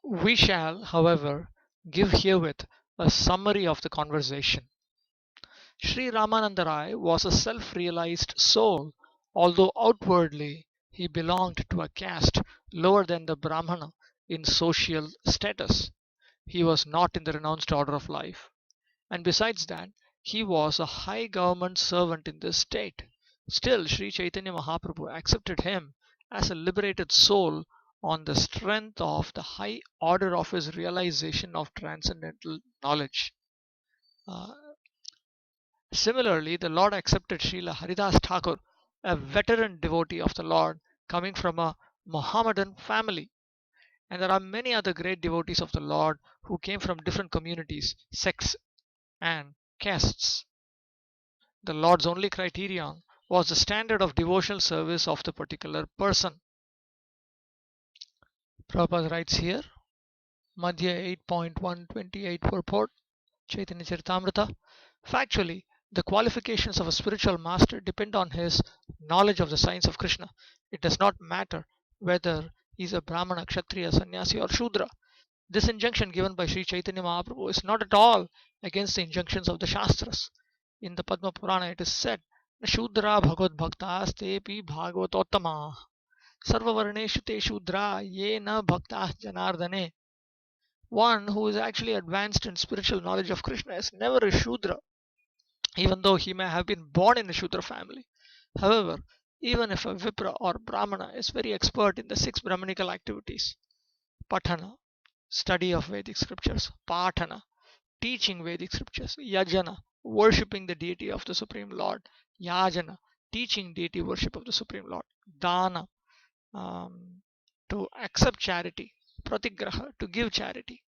We shall, however, give herewith a summary of the conversation. Sri Ramananda Rai was a self realized soul, although outwardly he belonged to a caste lower than the Brahmana in social status. He was not in the renounced order of life, and besides that, he was a high government servant in this state. Still, Sri Chaitanya Mahaprabhu accepted him as a liberated soul on the strength of the high order of his realization of transcendental knowledge. Uh, Similarly, the Lord accepted Srila Haridas Thakur, a veteran devotee of the Lord coming from a Mohammedan family. And there are many other great devotees of the Lord who came from different communities, sects, and castes. The Lord's only criterion was the standard of devotional service of the particular person. Prabhupada writes here, Madhya 8.128 purport, Chaitanya Charitamrita. Factually, the qualifications of a spiritual master depend on his knowledge of the science of Krishna. It does not matter whether he is a Brahmana, Kshatriya, Sannyasi, or Shudra. This injunction given by Sri Chaitanya Mahaprabhu is not at all against the injunctions of the Shastras. In the Padma Purana it is said, Shudra Bhagavad Bhaktas Tepi Bhagavatottama Sarvavarneshu Te Shudra Ye Na Bhaktas Janardane. One who is actually advanced in spiritual knowledge of Krishna is never a Shudra, even though he may have been born in a Shudra family. However, even if a Vipra or Brahmana is very expert in the six Brahmanical activities, Patana, study of Vedic scriptures, Patana, teaching Vedic scriptures, Yajana, worshipping the deity of the Supreme Lord, Yajana, teaching deity worship of the Supreme Lord, Dana, um, to accept charity, Pratigraha, to give charity,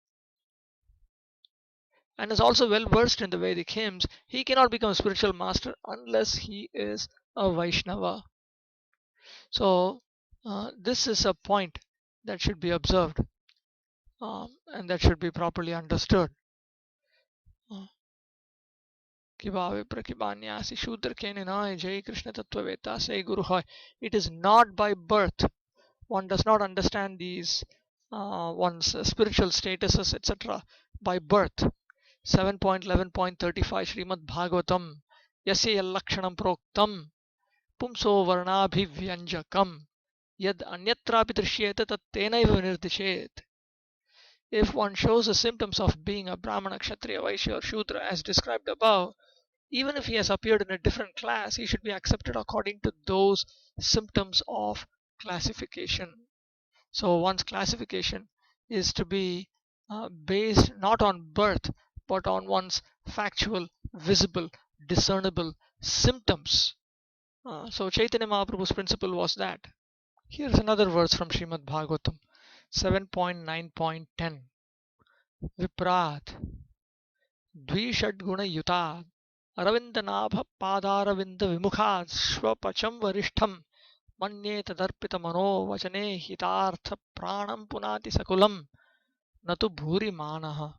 and is also well versed in the Vedic hymns, he cannot become a spiritual master unless he is a Vaishnava. So, this is a point that should be observed, and that should be properly understood. It is not by birth. One does not understand these one's spiritual statuses, etc. by birth. 7.11.35 Srimad Bhagavatam Yasya Lakshanam Proktam Pumso Varnabhivyanjakam Yad Anyatrapi Drishyeta Tat Tenaiva Nirdishet. If one shows the symptoms of being a Brahmana, Kshatriya, Vaishya, or Shudra as described above, even if he has appeared in a different class, he should be accepted according to those symptoms of classification. So one's classification is to be based not on birth but on one's factual, visible, discernible symptoms. So Chaitanya Mahaprabhu's principle was that. Here's another verse from Srimad Bhagavatam 7.9.10 Viprat Dvishadgunayutat Aravindanabha Padaravinda Vimukhat Swapacham Varishtham Manye Tadarpita Mano Vachane Hitartha Pranam Punati Sakulam Natu Bhuri Manaha.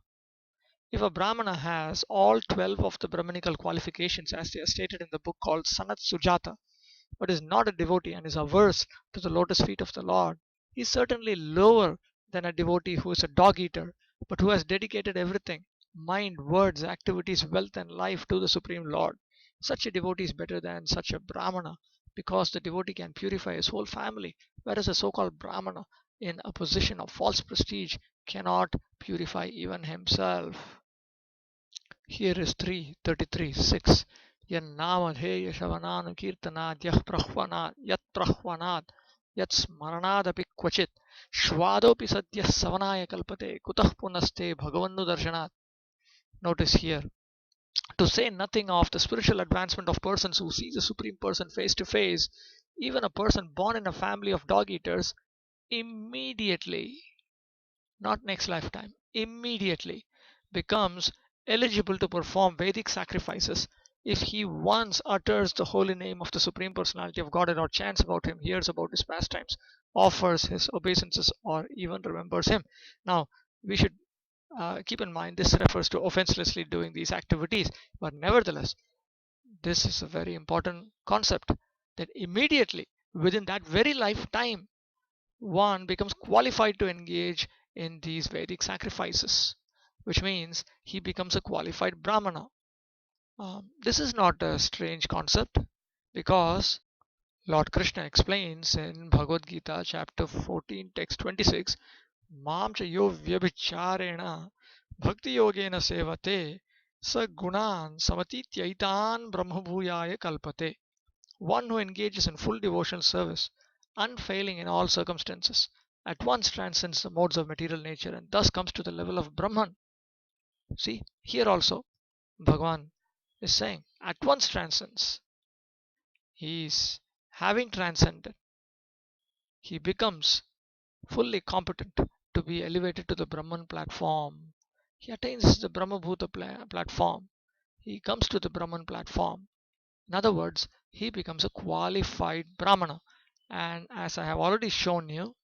If a Brahmana has all 12 of the Brahmanical qualifications as they are stated in the book called Sanat Sujata, but is not a devotee and is averse to the lotus feet of the Lord, he is certainly lower than a devotee who is a dog eater, but who has dedicated everything mind, words, activities, wealth, and life to the Supreme Lord. Such a devotee is better than such a Brahmana because the devotee can purify his whole family, whereas a so called Brahmana in a position of false prestige cannot purify even himself. Here is 3:33:6. Yannāmadheya shavanānu kirtanād yah prahvanād yat smaranadapi kvachit shvadopi sadyah savanaya kalpate kutah punaste bhagavannu darshanat. Notice here, to say nothing of the spiritual advancement of persons who see the Supreme Person face to face, even a person born in a family of dog eaters immediately, not next lifetime, immediately becomes eligible to perform Vedic sacrifices if he once utters the holy name of the Supreme Personality of Godhead or chants about him, hears about his pastimes, offers his obeisances, or even remembers him. Now, we should keep in mind this refers to offenselessly doing these activities, but nevertheless, this is a very important concept that immediately within that very lifetime one becomes qualified to engage in these Vedic sacrifices, which means he becomes a qualified Brahmana. This is not a strange concept because Lord Krishna explains in Bhagavad Gita, chapter 14, text 26, Mam cha yo vyabhicharena bhakti yogena sevate sa gunan samatityaitan brahmabhuyaya kalpate. One who engages in full devotional service, unfailing in all circumstances, at once transcends the modes of material nature and thus comes to the level of Brahman. See, here also Bhagavan is saying, at once transcends. He is having transcended. He becomes fully competent to be elevated to the Brahman platform. He attains the Brahmabhuta platform. He comes to the Brahman platform. In other words, he becomes a qualified Brahmana. And as I have already shown you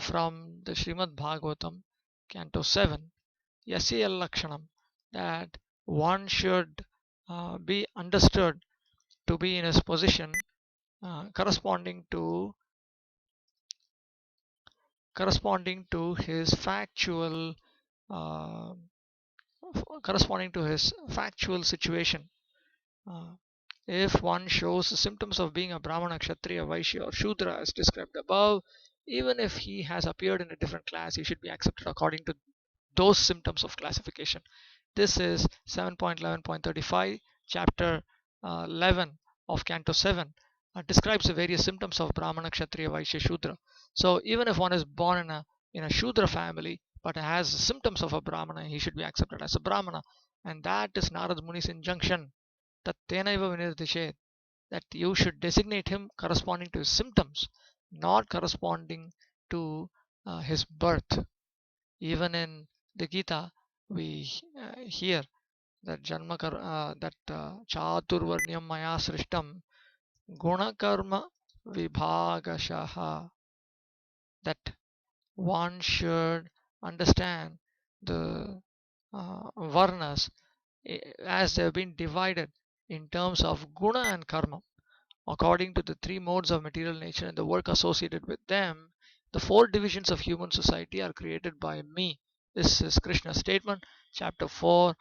from the Srimad Bhagavatam, Canto 7, Yasya Lakshanam, that one should be understood to be in his position corresponding to his factual uh, situation. Uh, if one shows the symptoms of being a Brahmana, Kshatriya, Vaishya, or Shudra as described above, even if he has appeared in a different class, he should be accepted according to those symptoms of classification. This is 7.11.35, chapter 11 of Canto 7. Describes the various symptoms of Brahmana, Kshatriya, Vaishya, Shudra. So even if one is born in a Shudra family but has symptoms of a Brahmana, he should be accepted as a Brahmana. And that is Narad Muni's injunction, Tattenaiva Vinirtishet, that you should designate him corresponding to his symptoms, not corresponding to his birth. Even in the Gita, we hear that Chaturvarnyam Maya Srishtam Gunakarma Vibhagashaha, that one should understand the varnas as they have been divided in terms of guna and karma according to the three modes of material nature and the work associated with them. The four divisions of human society are created by me. This is Krishna's statement, chapter 4,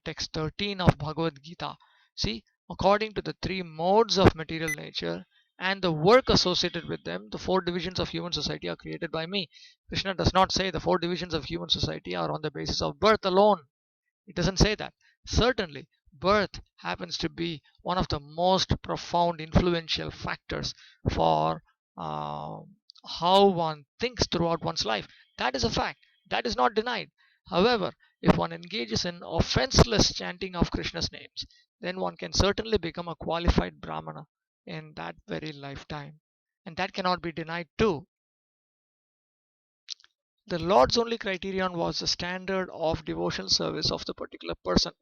text 13 of Bhagavad Gita. See, according to the three modes of material nature and the work associated with them, the four divisions of human society are created by me. Krishna does not say the four divisions of human society are on the basis of birth alone. It doesn't say that. Certainly, birth happens to be one of the most profound influential factors for uh, how one thinks throughout one's life. That is a fact. That is not denied. However, if one engages in offenseless chanting of Krishna's names, then one can certainly become a qualified Brahmana in that very lifetime. And that cannot be denied too. The Lord's only criterion was the standard of devotional service of the particular person.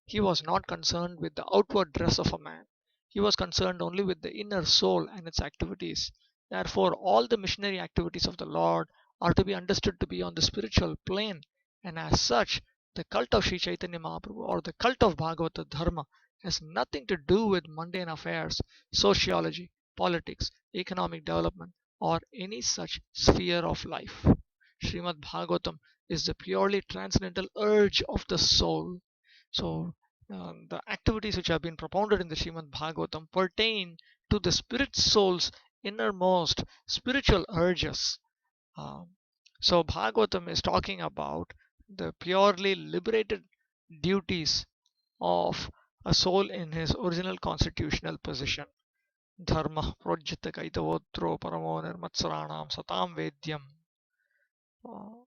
He was not concerned with the outward dress of a man. He was concerned only with the inner soul and its activities. Therefore, all the missionary activities of the Lord are to be understood to be on the spiritual plane, and as such, the cult of Sri Chaitanya Mahaprabhu or the cult of Bhagavata Dharma has nothing to do with mundane affairs, sociology, politics, economic development, or any such sphere of life. Srimad Bhagavatam is the purely transcendental urge of the soul. So, the activities which have been propounded in the Srimad Bhagavatam pertain to the spirit soul's innermost spiritual urges. Um, so, Bhagavatam is talking about the purely liberated duties of a soul in his original constitutional position. Dharma projita kaitavotro paramo nirmatsaranam satam vedyam. Uh,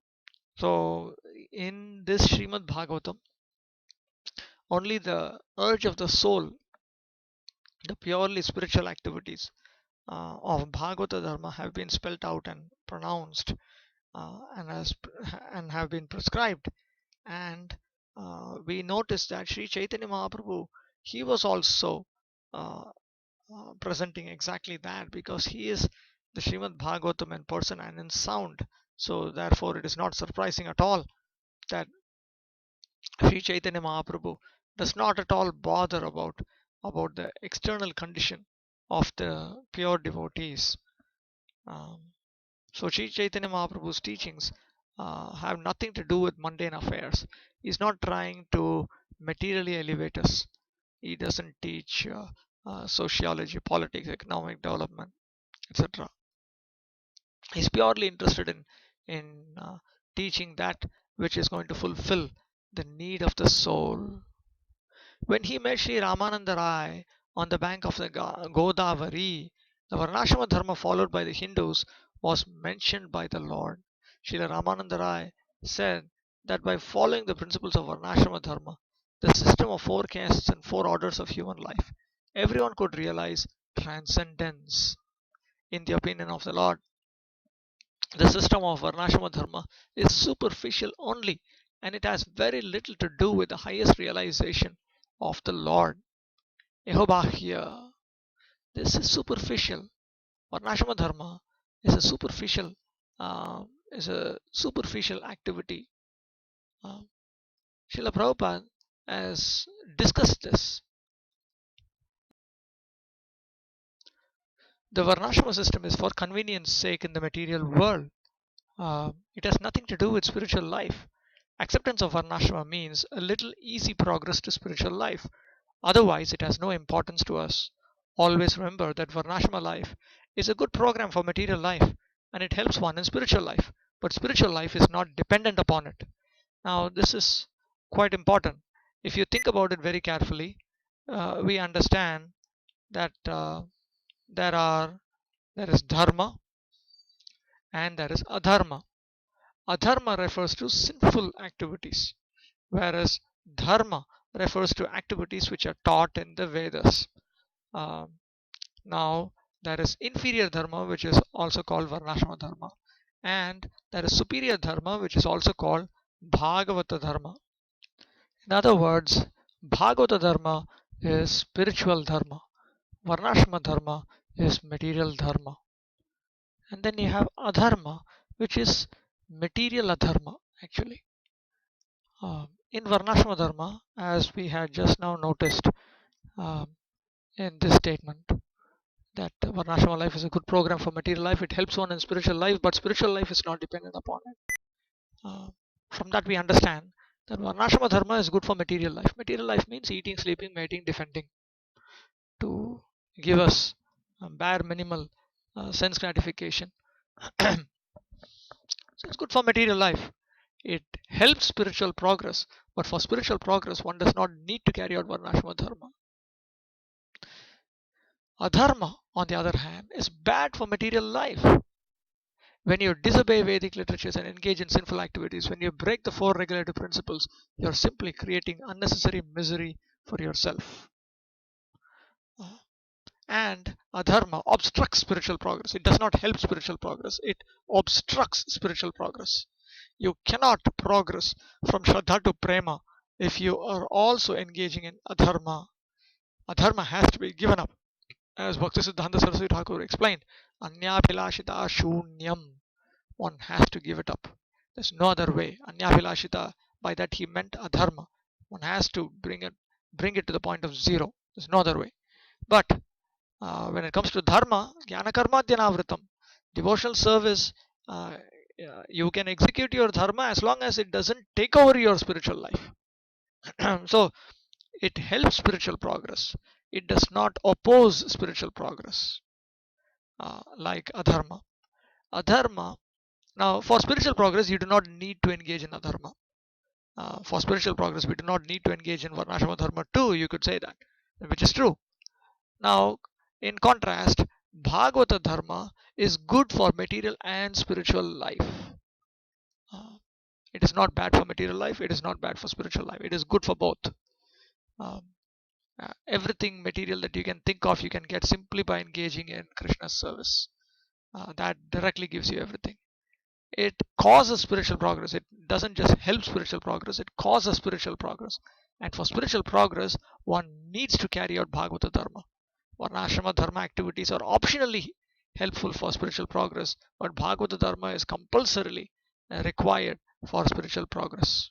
So, in this Srimad Bhagavatam, only the urge of the soul, the purely spiritual activities of Bhagavata Dharma have been spelt out and pronounced and have been prescribed. And we notice that Sri Chaitanya Mahaprabhu, he was also uh, presenting exactly that because he is the Srimad Bhagavatam in person and in sound. So, therefore, it is not surprising at all that Sri Chaitanya Mahaprabhu does not at all bother about the external condition of the pure devotees. Um, So Sri Chaitanya Mahaprabhu's teachings have nothing to do with mundane affairs. He's not trying to materially elevate us. He doesn't teach sociology, politics, economic development, etc. He's purely interested in teaching that which is going to fulfill the need of the soul. When he met Sri Ramananda Rai on the bank of the Godavari, the Varnashrama Dharma followed by the Hindus was mentioned by the Lord. Srila Ramananda Rai said that by following the principles of Varnashrama Dharma, the system of four castes and four orders of human life, everyone could realize transcendence. In the opinion of the Lord, the system of Varnashrama Dharma is superficial only, and it has very little to do with the highest realization of the Lord. Ehobahya. This is superficial. Varnashrama Dharma is a superficial activity. Uh, Srila Prabhupada has discussed this. The Varnashrama system is for convenience sake in the material world. It has nothing to do with spiritual life. Acceptance of Varnashrama means a little easy progress to spiritual life. Otherwise, it has no importance to us. Always remember that Varnashrama life is a good program for material life and it helps one in spiritual life. But spiritual life is not dependent upon it. Now, this is quite important. If you think about it very carefully, we understand that there are there is dharma and there is adharma. Adharma refers to sinful activities, whereas dharma refers to activities which are taught in the Vedas. Um, Now, there is inferior dharma, which is also called Varnashrama dharma, and there is superior dharma, which is also called Bhagavata dharma. In other words, Bhagavata dharma is spiritual dharma, Varnashrama dharma is material dharma, and then you have Adharma, which is material adharma actually. In Varnashrama dharma, as we had just now noticed um, in this statement, that Varnashrama life is a good program for material life. It helps one in spiritual life, but spiritual life is not dependent upon it. Uh, from that, we understand that Varnashrama dharma is good for material life. Material life means eating, sleeping, mating, defending, to give us bare minimal sense gratification. So it's good for material life. It helps spiritual progress, but for spiritual progress, one does not need to carry out Varnashrama dharma. Adharma, on the other hand, is bad for material life. When you disobey Vedic literatures and engage in sinful activities, when you break the four regulative principles, you're simply creating unnecessary misery for yourself. And adharma obstructs spiritual progress. It does not help spiritual progress, it obstructs spiritual progress. You cannot progress from Shraddha to Prema if you are also engaging in adharma. Adharma has to be given up. As Bhaktisiddhanta Saraswati Thakur explained, Anyabhilashita Shunyam. One has to give it up. There's no other way. Anyabhilashita, by that he meant adharma. One has to bring it to the point of zero. There's no other way. But when it comes to dharma, jnana karma dhyanavritam, devotional service, uh, you can execute your dharma as long as it doesn't take over your spiritual life. So it helps spiritual progress. It does not oppose spiritual progress like adharma. Adharma. Now, for spiritual progress, you do not need to engage in adharma. For spiritual progress, we do not need to engage in varnashrama dharma too. You could say that, which is true. Now, in contrast, Bhagavata Dharma is good for material and spiritual life. Uh, it is not bad for material life, it is not bad for spiritual life. It is good for both. Um, Everything material that you can think of, you can get simply by engaging in Krishna's service. That directly gives you everything. It causes spiritual progress. It doesn't just help spiritual progress, it causes spiritual progress. And for spiritual progress, one needs to carry out Bhagavata Dharma. Varnashrama dharma activities are optionally helpful for spiritual progress, but Bhagavata dharma is compulsorily required for spiritual progress.